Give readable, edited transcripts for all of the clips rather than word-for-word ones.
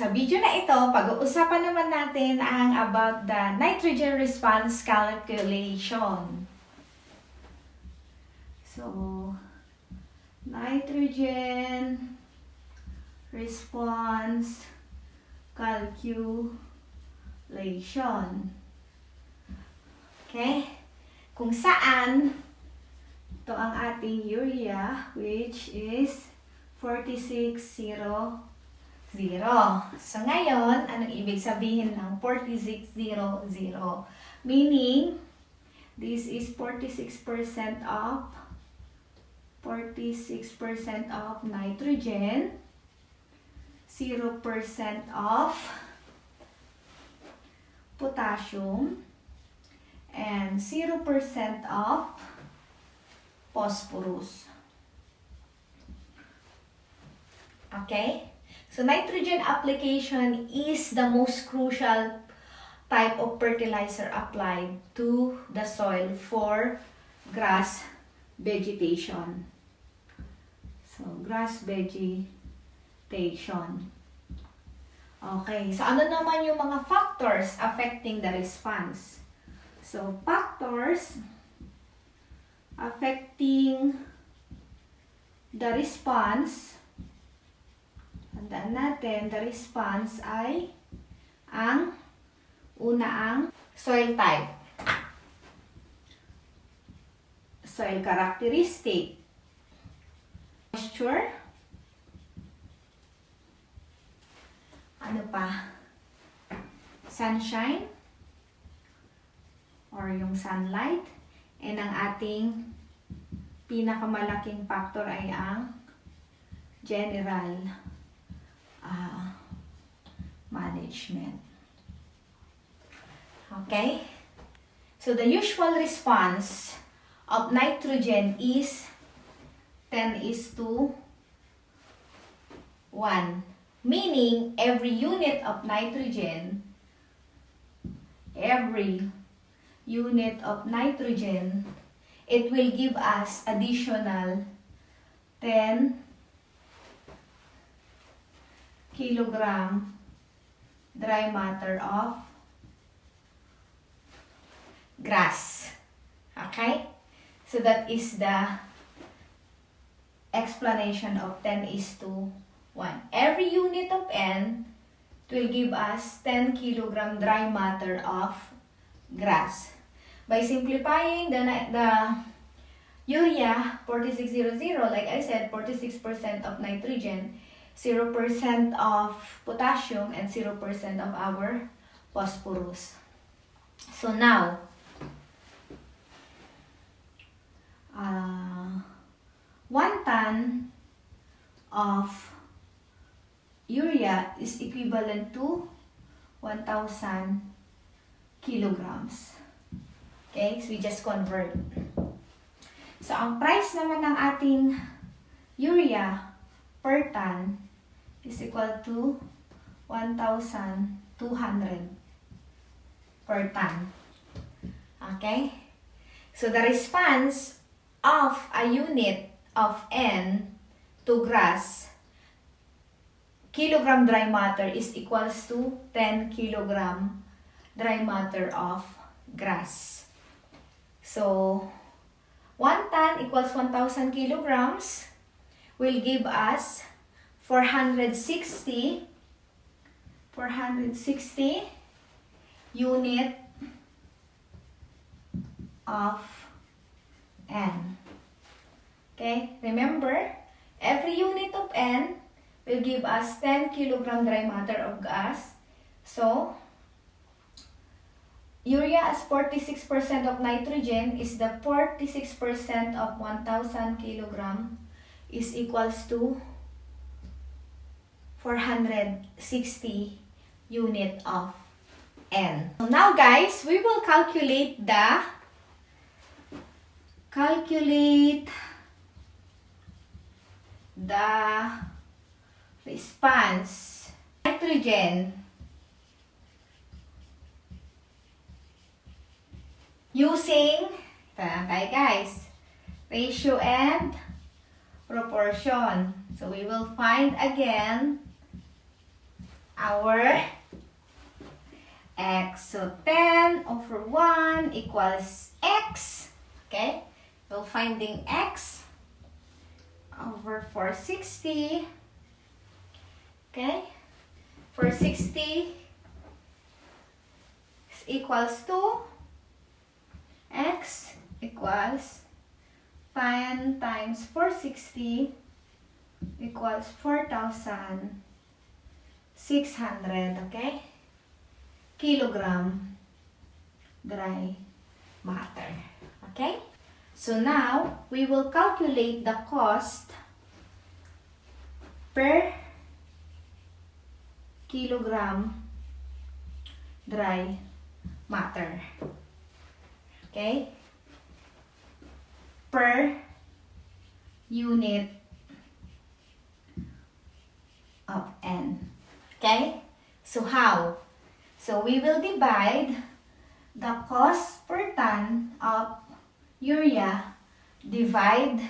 Sa video na ito, pag-uusapan naman natin ang about the nitrogen response calculation. So, nitrogen response calculation. Okay? Kung saan, ito ang ating urea, which is 4600. So, ngayon, anong ibig sabihin ng 4600? Meaning, this is 46% of nitrogen, 0% of potassium, and 0% of phosphorus. Okay? So, nitrogen application is the most crucial type of fertilizer applied to the soil for grass vegetation. So, grass vegetation. Okay. So, ano naman yung mga factors affecting the response? So, factors affecting the response, tandaan natin, the response ay ang soil type, soil characteristic, moisture, ano pa, sunshine, or yung sunlight, and ang ating pinakamalaking factor ay ang general management. Okay? So, the usual response of nitrogen is 10:1. Meaning, every unit of nitrogen, it will give us additional 10 kilogram dry matter of grass. Okay? So that is the explanation of 10:1. Every unit of N will give us 10 kilogram dry matter of grass. By simplifying the urea 4600, like I said, 46% of nitrogen, 0% of potassium, and 0% of our phosphorus. So now, 1 ton of urea is equivalent to 1,000 kilograms. Okay, so we just convert. So, ang price naman ng ating urea per ton is equal to 1,200 per ton. Okay? So, the response of a unit of N to grass, kilogram dry matter is equals to 10 kilogram dry matter of grass. So, 1 ton equals 1,000 kilograms will give us 460 unit of N. Okay, remember, every unit of N will give us 10 kilogram dry matter of gas. So, urea as 46% of nitrogen is the 46% of 1,000 kilogram is equals to 460 unit of N. So now guys, we will calculate the response. Nitrogen using, okay guys, ratio and proportion. So we will find again our x. So 10 over 1 equals x. Okay? We're finding x over 460. Okay? 460 equals to x equals 10 times 460 equals 4,600, okay? Kilogram dry matter. Okay? So now, we will calculate the cost per kilogram dry matter. Okay? Per unit of N. Okay? So how? So we will divide the cost per ton of urea divide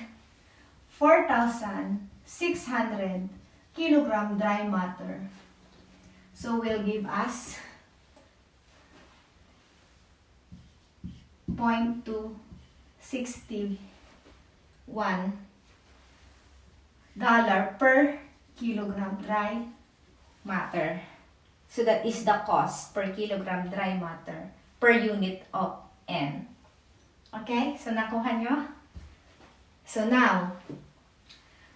4,600 kilogram dry matter. So will give us 0.261 dollar per kilogram dry matter. So that is the cost per kilogram dry matter per unit of N. Okay? So nakuha nyo? So now,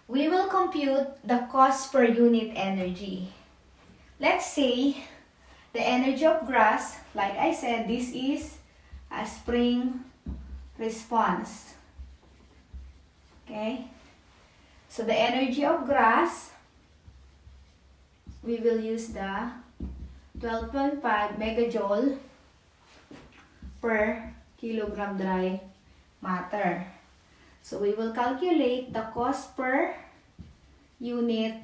we will compute the cost per unit energy. Let's say the energy of grass, like I said, this is a spring response. Okay? So the energy of grass, we will use the 12.5 megajoule per kilogram dry matter. So we will calculate the cost per unit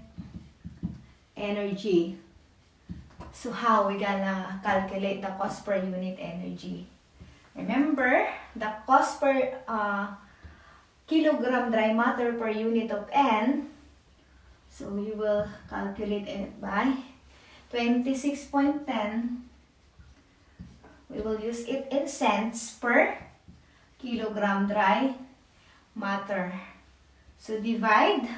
energy. So how we gonna calculate the cost per unit energy? Remember, the cost per kilogram dry matter per unit of N, so we will calculate it by 26.10. We will use it in cents per kilogram dry matter. So divide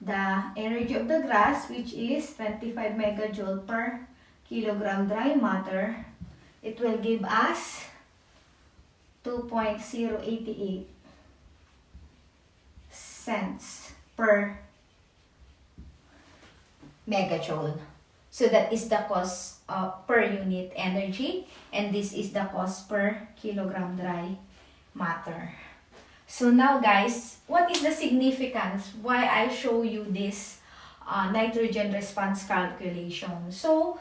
the energy of the grass, which is 25 megajoule per kilogram dry matter. It will give us 2.088 cents per megajoule. So that is the cost per unit energy, and this is the cost per kilogram dry matter. So now guys, what is the significance why I show you this nitrogen response calculation? So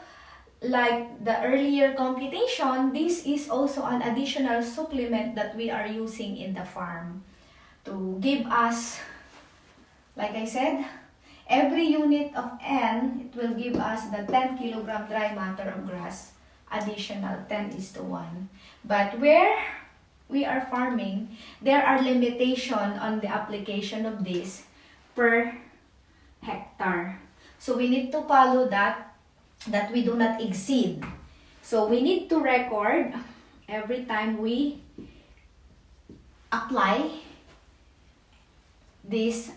like the earlier computation, this is also an additional supplement that we are using in the farm to give us, like I said, every unit of N, it will give us the 10 kilogram dry matter of grass, additional 10:1. But where we are farming, there are limitations on the application of this per hectare. So we need to follow that we do not exceed. So we need to record every time we apply this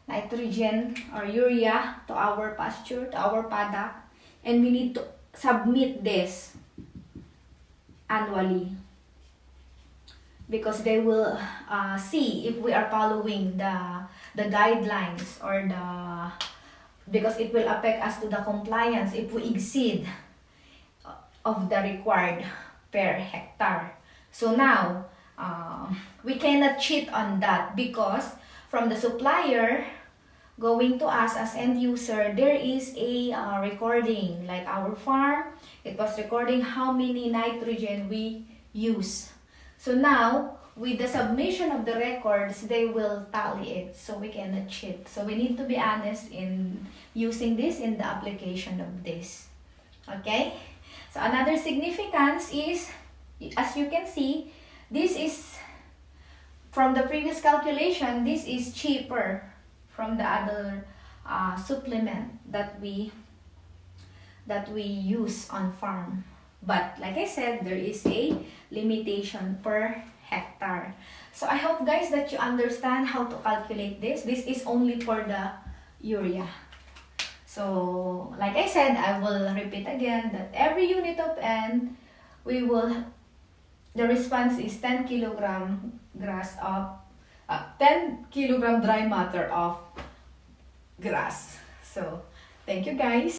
nitrogen or urea to our pasture, to our paddock, and we need to submit this annually because they will see if we are following the guidelines or because it will affect us to the compliance if we exceed of the required per hectare. So now we cannot cheat on that because from the supplier going to us as end user, there is a recording. Like our farm, it was recording how many nitrogen we use. So now, with the submission of the records, they will tally it. So we cannot cheat. So we need to be honest in using this in the application of this. Okay? So another significance is, as you can see, this is, from the previous calculation, this is cheaper from the other supplement that we use on farm. But like I said, there is a limitation per hectare. So I hope guys that you understand how to calculate this. This is only for the urea. So like I said, I will repeat again that every unit of N, the response is 10 kilogram 10 kilogram dry matter of grass. So thank you guys.